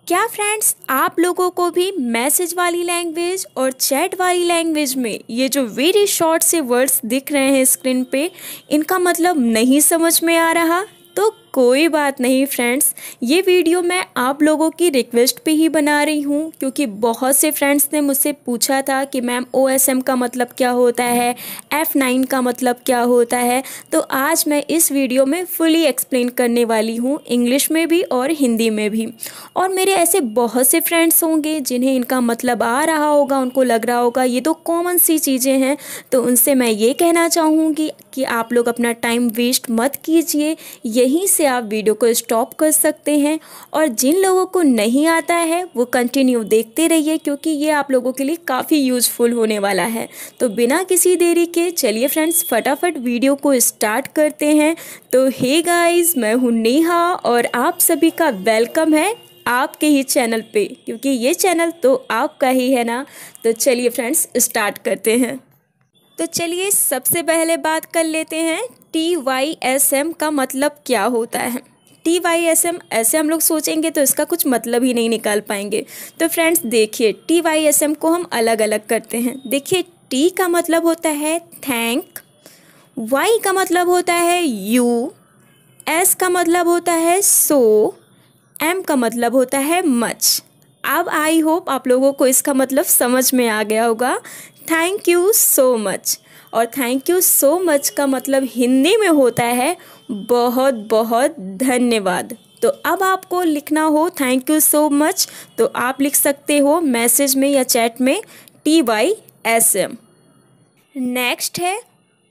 क्या फ्रेंड्स आप लोगों को भी मैसेज वाली लैंग्वेज और चैट वाली लैंग्वेज में ये जो वेरी शॉर्ट से वर्ड्स दिख रहे हैं स्क्रीन पे, इनका मतलब नहीं समझ में आ रहा? तो कोई बात नहीं फ्रेंड्स, ये वीडियो मैं आप लोगों की रिक्वेस्ट पे ही बना रही हूँ, क्योंकि बहुत से फ्रेंड्स ने मुझसे पूछा था कि मैम OSM का मतलब क्या होता है, F9 का मतलब क्या होता है। तो आज मैं इस वीडियो में फुली एक्सप्लेन करने वाली हूँ, इंग्लिश में भी और हिंदी में भी। और मेरे ऐसे बहुत से फ्रेंड्स होंगे जिन्हें इनका मतलब आ रहा होगा, उनको लग रहा होगा ये तो कॉमन सी चीज़ें हैं। तो उनसे मैं ये कहना चाहूँगी कि आप लोग अपना टाइम वेस्ट मत कीजिए, यहीं से आप वीडियो को स्टॉप कर सकते हैं। और जिन लोगों को नहीं आता है वो कंटिन्यू देखते रहिए, क्योंकि ये आप लोगों के लिए काफ़ी यूज़फुल होने वाला है। तो बिना किसी देरी के चलिए फ्रेंड्स फटाफट वीडियो को स्टार्ट करते हैं। तो हे गाइस, मैं हूँ नेहा और आप सभी का वेलकम है आपके ही चैनल पे, क्योंकि ये चैनल तो आपका ही है ना। तो चलिए फ्रेंड्स स्टार्ट करते हैं। तो चलिए सबसे पहले बात कर लेते हैं TYSM का मतलब क्या होता है। TYSM ऐसे हम लोग सोचेंगे तो इसका कुछ मतलब ही नहीं निकाल पाएंगे। तो फ्रेंड्स देखिए, TYSM को हम अलग अलग करते हैं। देखिए, T का मतलब होता है थैंक, Y का मतलब होता है यू, S का मतलब होता है सो, M का मतलब होता है मच। अब आई होप आप लोगों को इसका मतलब समझ में आ गया होगा। Thank you so much. और थैंक यू सो मच का मतलब हिंदी में होता है बहुत बहुत धन्यवाद। तो अब आपको लिखना हो थैंक यू सो मच, तो आप लिख सकते हो मैसेज में या चैट में TYSM। नेक्स्ट है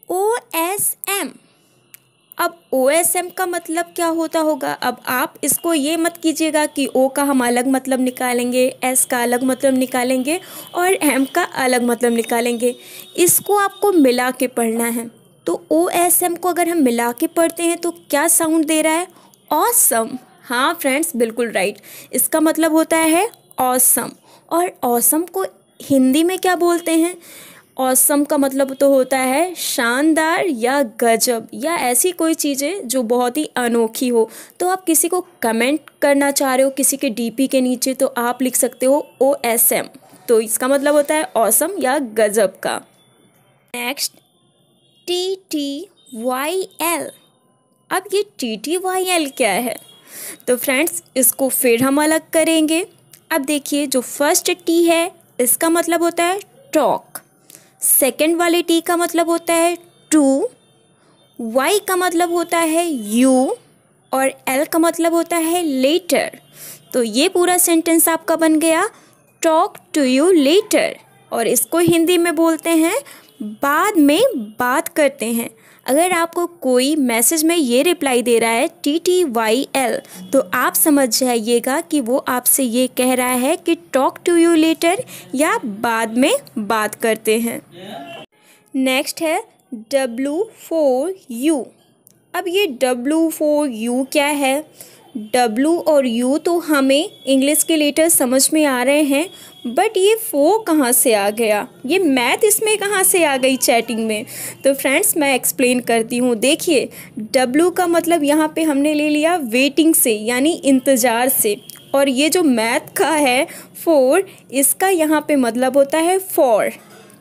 OSM। अब OSM का मतलब क्या होता होगा? अब आप इसको ये मत कीजिएगा कि O का हम अलग मतलब निकालेंगे, S का अलग मतलब निकालेंगे और M का अलग मतलब निकालेंगे। इसको आपको मिला के पढ़ना है। तो OSM को अगर हम मिला के पढ़ते हैं तो क्या साउंड दे रहा है? ऑसम। हाँ फ्रेंड्स, बिल्कुल राइट। इसका मतलब होता है ऑसम। और ऑसम को हिंदी में क्या बोलते हैं? ऑसम का मतलब तो होता है शानदार या गजब, या ऐसी कोई चीज़ें जो बहुत ही अनोखी हो। तो आप किसी को कमेंट करना चाह रहे हो किसी के DP के नीचे, तो आप लिख सकते हो OSM। तो इसका मतलब होता है ऑसम या गजब का। Next TTYL। अब ये TTYL क्या है? तो फ्रेंड्स इसको फिर हम अलग करेंगे। अब देखिए, जो फर्स्ट T है इसका मतलब होता है टॉक, सेकेंड वाले T का मतलब होता है टू, Y का मतलब होता है यू और L का मतलब होता है लेटर। तो ये पूरा सेंटेंस आपका बन गया टॉक टू यू लेटर। और इसको हिंदी में बोलते हैं बाद में बात करते हैं। अगर आपको कोई मैसेज में ये रिप्लाई दे रहा है TTYL, तो आप समझ जाइएगा कि वो आपसे ये कह रहा है कि टॉक टू यू लेटर, या बाद में बात करते हैं। नेक्स्ट है W4U। अब ये W4U क्या है? W और U तो हमें इंग्लिश के लेटर समझ में आ रहे हैं, बट ये 4 कहाँ से आ गया? ये मैथ इसमें कहाँ से आ गई चैटिंग में? तो फ्रेंड्स मैं एक्सप्लेन करती हूँ। देखिए, W का मतलब यहाँ पे हमने ले लिया वेटिंग से, यानी इंतज़ार से। और ये जो मैथ का है 4, इसका यहाँ पे मतलब होता है फॉर।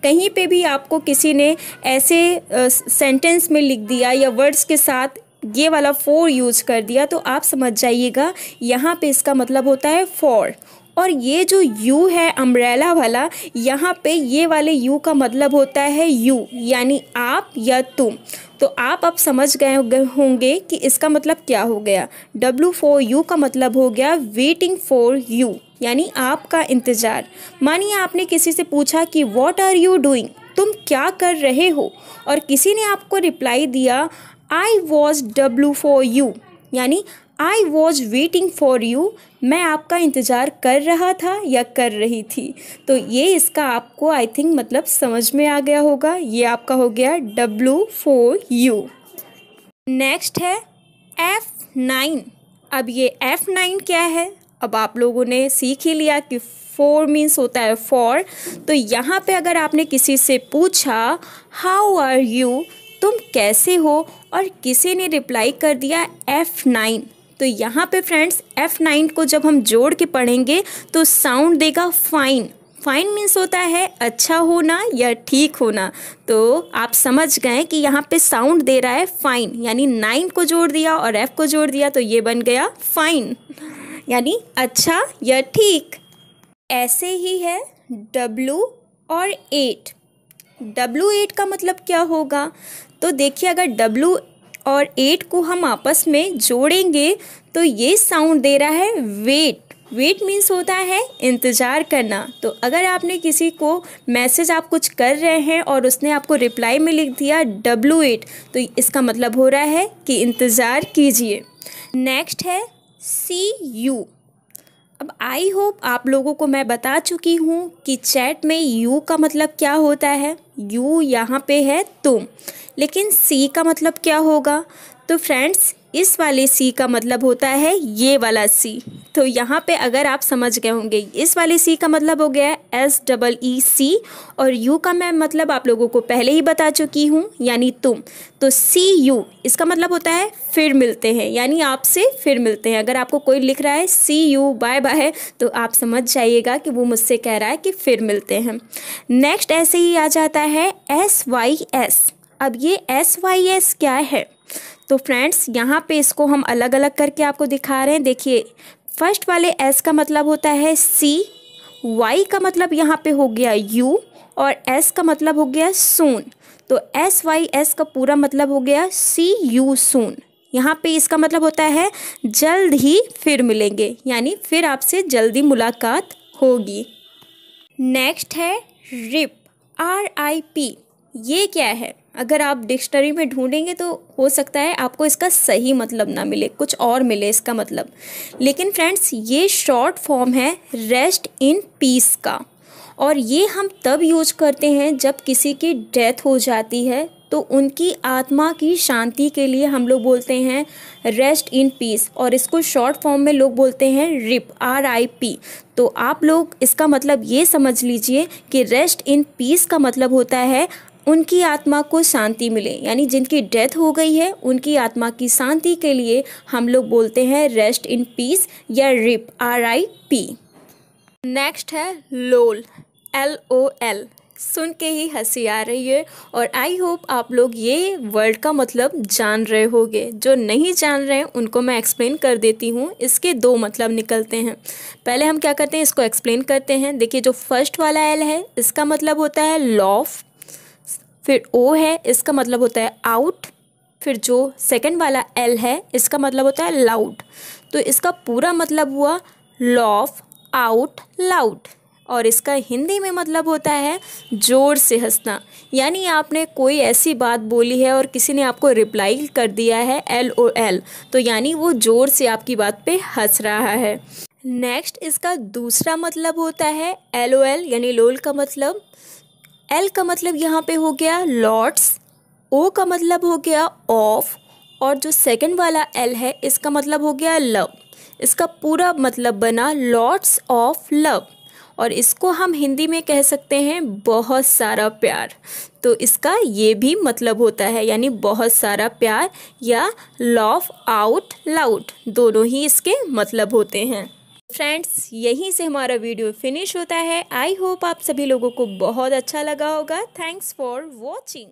कहीं पे भी आपको किसी ने ऐसे सेंटेंस में लिख दिया या वर्ड्स के साथ ये वाला 4 यूज कर दिया, तो आप समझ जाइएगा यहाँ पे इसका मतलब होता है फॉर। और ये जो यू है अम्ब्रेला वाला, यहाँ पे ये वाले यू का मतलब होता है यू, यानी आप या तुम। तो आप अब समझ गए होंगे कि इसका मतलब क्या हो गया। W4U का मतलब हो गया वेटिंग फॉर यू, यानी आपका इंतज़ार। मानिए आपने किसी से पूछा कि व्हाट आर यू डूइंग, तुम क्या कर रहे हो, और किसी ने आपको रिप्लाई दिया आई वॉज W4U, यानी I was waiting for you, मैं आपका इंतज़ार कर रहा था या कर रही थी। तो ये इसका आपको आई थिंक मतलब समझ में आ गया होगा। ये आपका हो गया W4U। नेक्स्ट है F9। अब ये F9 क्या है? अब आप लोगों ने सीख ही लिया कि 4 मीन्स होता है फॉर। तो यहाँ पे अगर आपने किसी से पूछा हाउ आर यू, तुम कैसे हो, और किसी ने रिप्लाई कर दिया F9, तो यहाँ पे फ्रेंड्स F9 को जब हम जोड़ के पढ़ेंगे तो साउंड देगा फाइन। फाइन मीन्स होता है अच्छा होना या ठीक होना। तो आप समझ गए कि यहाँ पे साउंड दे रहा है फाइन, यानी 9 को जोड़ दिया और F को जोड़ दिया तो ये बन गया फाइन, यानी अच्छा या ठीक। ऐसे ही है W और 8। W8 का मतलब क्या होगा? तो देखिए, अगर W और 8 को हम आपस में जोड़ेंगे तो ये साउंड दे रहा है वेट। वेट मीन्स होता है इंतज़ार करना। तो अगर आपने किसी को मैसेज, आप कुछ कर रहे हैं और उसने आपको रिप्लाई में लिख दिया W8, तो इसका मतलब हो रहा है कि इंतज़ार कीजिए। नेक्स्ट है CU। अब आई होप आप लोगों को मैं बता चुकी हूँ कि चैट में यू का मतलब क्या होता है। यू यहाँ पे है तुम, लेकिन सी का मतलब क्या होगा? तो फ्रेंड्स, इस वाले सी का मतलब होता है ये वाला सी। तो यहाँ पे अगर आप समझ गए होंगे, इस वाले सी का मतलब हो गया SEEC, और यू का मैं मतलब आप लोगों को पहले ही बता चुकी हूँ, यानी तुम। तो CU इसका मतलब होता है फिर मिलते हैं, यानी आपसे फिर मिलते हैं। अगर आपको कोई लिख रहा है CU बाय बाय, तो आप समझ जाइएगा कि वो मुझसे कह रहा है कि फिर मिलते हैं। नेक्स्ट ऐसे ही आ जाता है SYS। अब ये SYS क्या है? तो फ्रेंड्स, यहाँ पे इसको हम अलग अलग करके आपको दिखा रहे हैं। देखिए, फर्स्ट वाले S का मतलब होता है सी, Y का मतलब यहाँ पे हो गया यू, और S का मतलब हो गया सून। तो SYS का पूरा मतलब हो गया CU सून। यहाँ पे इसका मतलब होता है जल्द ही फिर मिलेंगे, यानी फिर आपसे जल्दी मुलाकात होगी। नेक्स्ट है RIP, RIP। ये क्या है? अगर आप डिक्शनरी में ढूंढेंगे तो हो सकता है आपको इसका सही मतलब ना मिले, कुछ और मिले इसका मतलब। लेकिन फ्रेंड्स, ये शॉर्ट फॉर्म है रेस्ट इन पीस का, और ये हम तब यूज करते हैं जब किसी की डेथ हो जाती है, तो उनकी आत्मा की शांति के लिए हम लोग बोलते हैं रेस्ट इन पीस, और इसको शॉर्ट फॉर्म में लोग बोलते हैं RIP, RIP। तो आप लोग इसका मतलब ये समझ लीजिए कि रेस्ट इन पीस का मतलब होता है उनकी आत्मा को शांति मिले, यानी जिनकी डेथ हो गई है उनकी आत्मा की शांति के लिए हम लोग बोलते हैं रेस्ट इन पीस या RIP, RIP। नेक्स्ट है LOL, LOL। सुन के ही हंसी आ रही है, और आई होप आप लोग ये वर्ड का मतलब जान रहे होंगे। जो नहीं जान रहे हैं उनको मैं एक्सप्लेन कर देती हूँ। इसके दो मतलब निकलते हैं। पहले हम क्या करते हैं, इसको एक्सप्लेन करते हैं। देखिए, जो फर्स्ट वाला L है इसका मतलब होता है लॉफ, फिर O है इसका मतलब होता है आउट, फिर जो सेकंड वाला L है इसका मतलब होता है लाउड। तो इसका पूरा मतलब हुआ लॉफ आउट लाउड, और इसका हिंदी में मतलब होता है ज़ोर से हंसना। यानी आपने कोई ऐसी बात बोली है और किसी ने आपको रिप्लाई कर दिया है LOL, तो यानी वो ज़ोर से आपकी बात पे हंस रहा है। नेक्स्ट, इसका दूसरा मतलब होता है LOL, यानी लोल का मतलब। L का मतलब यहाँ पे हो गया लॉट्स, O का मतलब हो गया ऑफ, और जो सेकंड वाला L है इसका मतलब हो गया लव। इसका पूरा मतलब बना लॉट्स ऑफ लव, और इसको हम हिंदी में कह सकते हैं बहुत सारा प्यार। तो इसका ये भी मतलब होता है, यानी बहुत सारा प्यार या लॉफ आउट लाउड, दोनों ही इसके मतलब होते हैं। फ्रेंड्स, यहीं से हमारा वीडियो फिनिश होता है। आई होप आप सभी लोगों को बहुत अच्छा लगा होगा। Thanks for watching.